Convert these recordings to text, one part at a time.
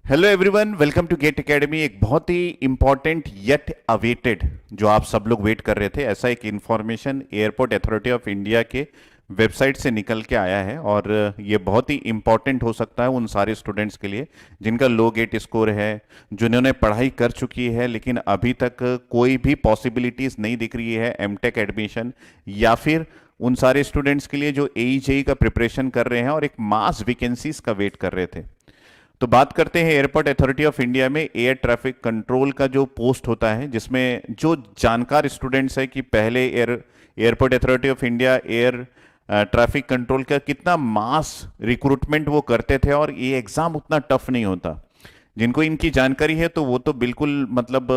Hello everyone, welcome to GATE academy. एक बहुत ही important yet awaited, जो आप सब लोग वेट कर रहे थे, ऐसा एक information airport authority of India के वेबसाइट से निकल के आया है। और ये बहुत ही इंपॉर्टेंट हो सकता है उन सारे स्टूडेंट्स के लिए जिनका लो गेट स्कोर है, जिन्होंने पढ़ाई कर चुकी है लेकिन अभी तक कोई भी पॉसिबिलिटीज नहीं दिख रही है एमटेक एडमिशन, या फिर उन सारे स्टूडेंट्स के लिए जो AEJE का प्रिपरेशन कर रहे हैं और एक मास वैकेंसीज का वेट कर रहे थे। तो बात करते हैं एयरपोर्ट अथॉरिटी ऑफ इंडिया में एयर ट्रैफिक कंट्रोल का जो पोस्ट होता है, जिसमें जो जानकार स्टूडेंट्स है कि पहले airport authority of India air traffic control का कितना मास रिक्रूटमेंट वो करते थे और ये एग्जाम उतना टफ नहीं होता। जिनको इनकी जानकारी है तो वो तो बिल्कुल मतलब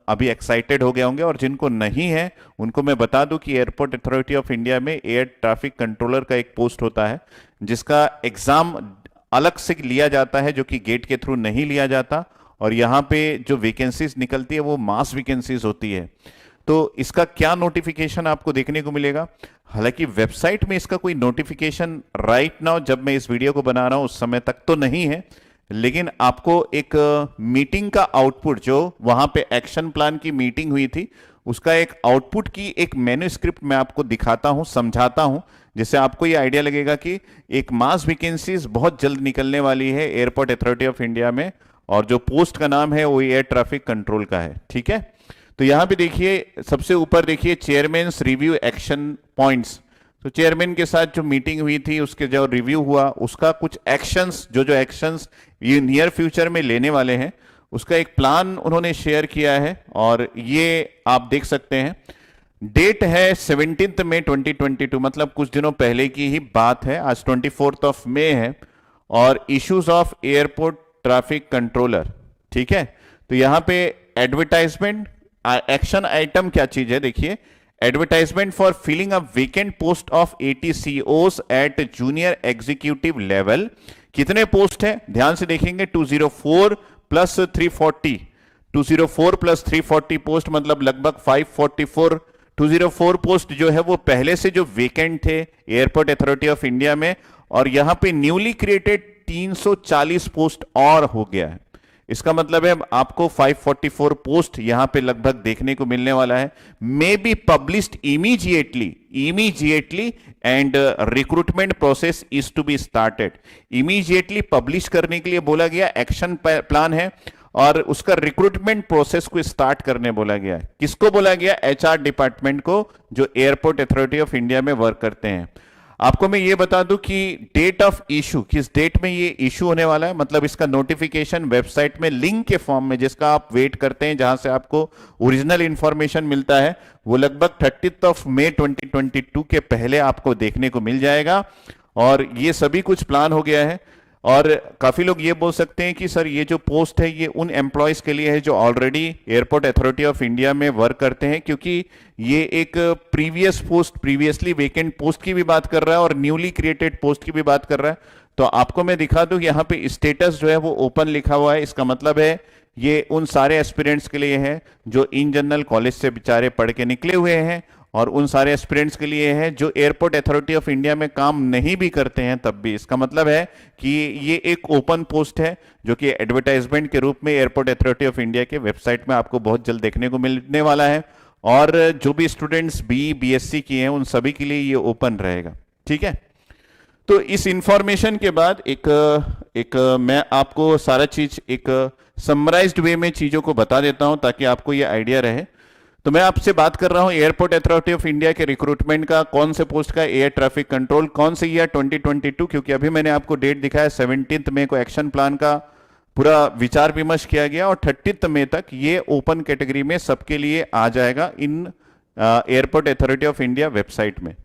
अभी एक्साइटेड हो गए होंगे, और जिनको नहीं है उनको मैं बता दूं कि एयरपोर्ट अथॉरिटी ऑफ इंडिया में एयर ट्रैफिक कंट्रोलर का एक पोस्ट होता है जिसका एग्जाम अलग से लिया जाता है, जो कि गेट के थ्रू नहीं लिया जाता। और यहाँ पे जो वैकेंसीज निकलती है वो मास वैकेंसीज होती है। तो इसका क्या नोटिफिकेशन आपको देखने को मिलेगा? हालांकि वेबसाइट में इसका कोई नोटिफिकेशन राइट नाउ, जब मैं इस वीडियो को बना रहा हूं उस समय तक तो नहीं है, लेकिन आपको एक मीटिंग का आउटपुट, जो वहां पे एक्शन प्लान की मीटिंग हुई थी, उसका एक आउटपुट की एक मैन्युस्क्रिप्ट मैं आपको दिखाता हूं, समझाता हूं, जिससे आपको ये आइडिया लगेगा कि एक मास वैकेंसीज बहुत जल्द निकलने वाली है एयरपोर्ट अथॉरिटी ऑफ इंडिया में, और जो पोस्ट का नाम है वो एयर ट्रैफिक कंट्रोल का है। ठीक है, तो यहां पे देखिए, सबसे ऊपर देखिए चेयरमैन्स रिव्यू एक्शन पॉइंट्स। तो चेयरमैन के साथ जो मीटिंग हुई थी, उसके जो रिव्यू हुआ, उसका कुछ एक्शंस, जो एक्शंस ये नियर फ्यूचर में लेने वाले हैं, उसका एक प्लान उन्होंने शेयर किया है। और ये आप देख सकते हैं, डेट है 17 मई 2022, मतलब कुछ दिनों पहले की ही बात है। आज 24 मई है। और issues of airport traffic controller, ठीक है। तो यहां पे एडवर्टाइजमेंट एक्शन आइटम क्या चीज है, देखिए, advertisement for filling a vacant post of ATCOs at junior executive level. कितने पोस्ट है ध्यान से देखेंगे, 204 प्लस 340, 204 प्लस 340 पोस्ट, मतलब लगभग 544। 204 पोस्ट जो है वो पहले से जो वेकेंट थे एयरपोर्ट अथॉरिटी ऑफ इंडिया में, और यहां पे न्यूली क्रिएटेड 340 पोस्ट और हो गया है। इसका मतलब है आपको 544 पोस्ट यहां पे लगभग देखने को मिलने वाला है। May be published immediately and recruitment process is to be started. Immediately publish करने के लिए बोला गया, एक्शन प्लान है, और उसका रिक्रूटमेंट प्रोसेस को स्टार्ट करने बोला गया है। किसको बोला गया? HR डिपार्टमेंट को, जो एयरपोर्ट अथॉरिटी ऑफ इंडिया में वर्क करते हैं। आपको मैं ये बता दूं कि डेट ऑफ इशू, किस डेट में ये इशू होने वाला है, मतलब इसका नोटिफिकेशन वेबसाइट में लिंक के फॉर्म में, जिसका आप वेट करते हैं, जहां से आपको ओरिजिनल इंफॉर्मेशन मिलता है, वो लगभग 30 मई 2022 के पहले आपको देखने को मिल जाएगा। और ये सभी कुछ प्लान हो गया है। और काफी लोग ये बोल सकते हैं कि सर ये जो पोस्ट है ये उन एम्प्लॉयज के लिए है जो already airport authority of India में वर्क करते हैं, क्योंकि ये एक previous post, previously vacant post की भी बात कर रहा है और न्यूली क्रिएटेड पोस्ट की भी बात कर रहा है। तो आपको मैं दिखा दूं, यहाँ पे स्टेटस जो है वो ओपन लिखा हुआ है। इसका मतलब है ये उन सारे एस्पिरेंट्स के लिए है जो इन जनरल कॉलेज से बेचारे पढ़ के निकले हुए हैं, और उन सारे एस्पिरेंट्स के लिए है जो एयरपोर्ट अथॉरिटी ऑफ इंडिया में काम नहीं भी करते हैं तब भी। इसका मतलब है कि ये एक ओपन पोस्ट है, जो कि एडवर्टाइजमेंट के रूप में एयरपोर्ट अथॉरिटी ऑफ इंडिया के वेबसाइट में आपको बहुत जल्द देखने को मिलने वाला है। और जो भी स्टूडेंट्स BSc किए हैं उन सभी के लिए ये ओपन रहेगा। ठीक है, तो इस इंफॉर्मेशन के बाद एक मैं आपको सारा चीज एक समराइज्ड वे में चीजों को बता देता हूं, ताकि आपको ये आइडिया रहे। तो मैं आपसे बात कर रहा हूं एयरपोर्ट अथॉरिटी ऑफ इंडिया के रिक्रूटमेंट का, कौन से पोस्ट का, एयर ट्रैफिक कंट्रोल, कौन से ईयर 2022, क्योंकि अभी मैंने आपको डेट दिखाया 17 मई को एक्शन प्लान का पूरा विचार विमर्श किया गया, और 30 मई तक ये ओपन कैटेगरी में सबके लिए आ जाएगा इन airport authority of India website में।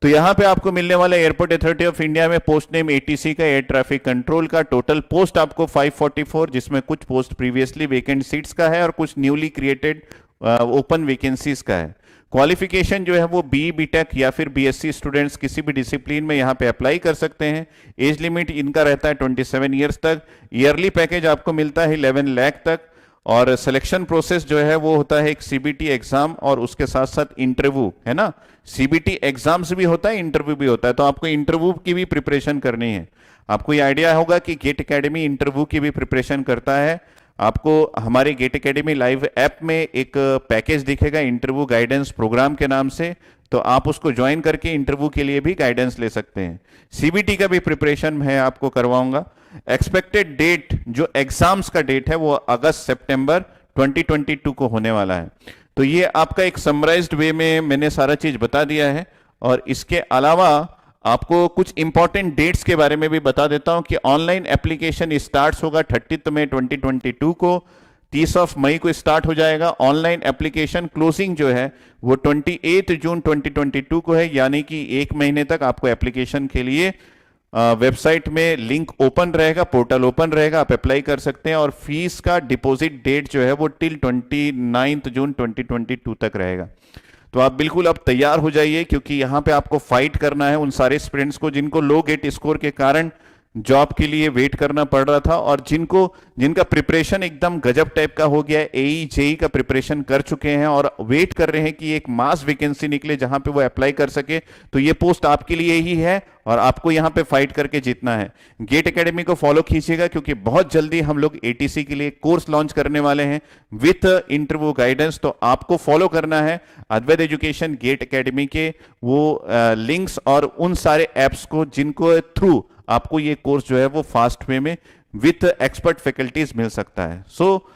तो यहां पे आपको मिलने वाला एयरपोर्ट अथॉरिटी ऑफ इंडिया में पोस्ट नेम ATC का, एयर ट्रैफिक कंट्रोल का, टोटल पोस्ट आपको 544, जिसमें कुछ पोस्ट प्रीवियसली वेकेंट सीट्स का है और कुछ न्यूली क्रिएटेड ओपन वैकेंसीज का है। क्वालिफिकेशन जो है वो BTech या फिर BSc स्टूडेंट्स किसी भी डिसिप्लिन में यहाँ पे अप्लाई कर सकते हैं। एज लिमिट इनका रहता है 27 ईयर्स तक। ईयरली पैकेज आपको मिलता है 11 लाख तक। और सिलेक्शन प्रोसेस जो है वो होता है एक CBT एग्जाम और उसके साथ साथ इंटरव्यू, है ना। CBT एग्जाम्स भी होता है, इंटरव्यू भी होता है, तो आपको इंटरव्यू की भी प्रिपरेशन करनी है। आपको ये आइडिया होगा कि गेट एकेडमी इंटरव्यू की भी प्रिपरेशन करता है। आपको हमारे गेट एकेडमी लाइव ऐप में एक पैकेज दिखेगा इंटरव्यू गाइडेंस प्रोग्राम के नाम से, तो आप उसको ज्वाइन करके इंटरव्यू के लिए भी गाइडेंस ले सकते हैं। सीबीटी का भी प्रिपरेशन मैं आपको करवाऊंगा। एक्सपेक्टेड डेट जो एग्जाम्स का डेट है वो अगस्त सितंबर 2022 को होने वाला है। तो ये आपका एक समराइज्ड वे में मैंने सारा चीज बता दिया है। और इसके अलावा आपको कुछ इंपॉर्टेंट डेट्स के बारे में भी बता देता हूं कि ऑनलाइन एप्लीकेशन स्टार्ट होगा 30 मई 2022 को, 30 मई को स्टार्ट हो जाएगा। ऑनलाइन एप्लीकेशन क्लोजिंग जो है वो 28 जून 2022 को है, यानी कि एक महीने तक आपको एप्लीकेशन के लिए वेबसाइट में लिंक ओपन रहेगा, पोर्टल ओपन रहेगा, आप अप्लाई कर सकते हैं। और फीस का डिपॉजिट डेट जो है वो टिल 29 जून 2022 तक रहेगा। तो आप बिल्कुल अब तैयार हो जाइए, क्योंकि यहां पे आपको फाइट करना है उन सारे स्टूडेंट्स को जिनको लो गेट स्कोर के कारण जॉब के लिए वेट करना पड़ रहा था, और जिनका प्रिपरेशन एकदम गजब टाइप का हो गया है, एई जेई का प्रिपरेशन कर चुके हैं और वेट कर रहे हैं कि एक मास वैकेंसी निकले जहां पे वो अप्लाई कर सके। तो ये पोस्ट आपके लिए ही है और आपको यहां पे फाइट करके जीतना है। गेट एकेडमी को फॉलो कीजिएगा, क्योंकि बहुत जल्दी हम लोग एटीसी के लिए कोर्स लॉन्च करने वाले हैं विथ इंटरव्यू गाइडेंस। तो आपको फॉलो करना है अद्वैत एजुकेशन गेट एकेडमी के वो लिंक्स और उन सारे एप्स को जिनको थ्रू आपको ये कोर्स जो है वो फास्ट वे में विथ एक्सपर्ट फैकल्टीज मिल सकता है। सो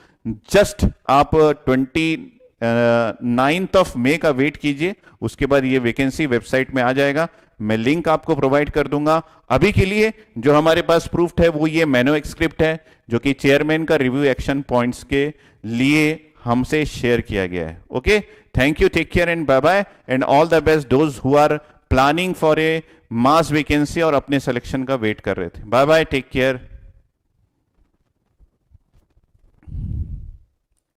जस्ट आप 29 मई का वेट कीजिए, उसके बाद ये वैकेंसी वेबसाइट में आ जाएगा। मैं लिंक आपको प्रोवाइड कर दूंगा। अभी के लिए जो हमारे पास प्रूफ है वो ये मैनो स्क्रिप्ट है, जो कि चेयरमैन का रिव्यू एक्शन पॉइंट्स के लिए हमसे शेयर किया गया है। Okay, thank you, take care and bye bye and all the best those who are planning for a mass vacancy और अपने सिलेक्शन का वेट कर रहे थे। Bye bye, take care.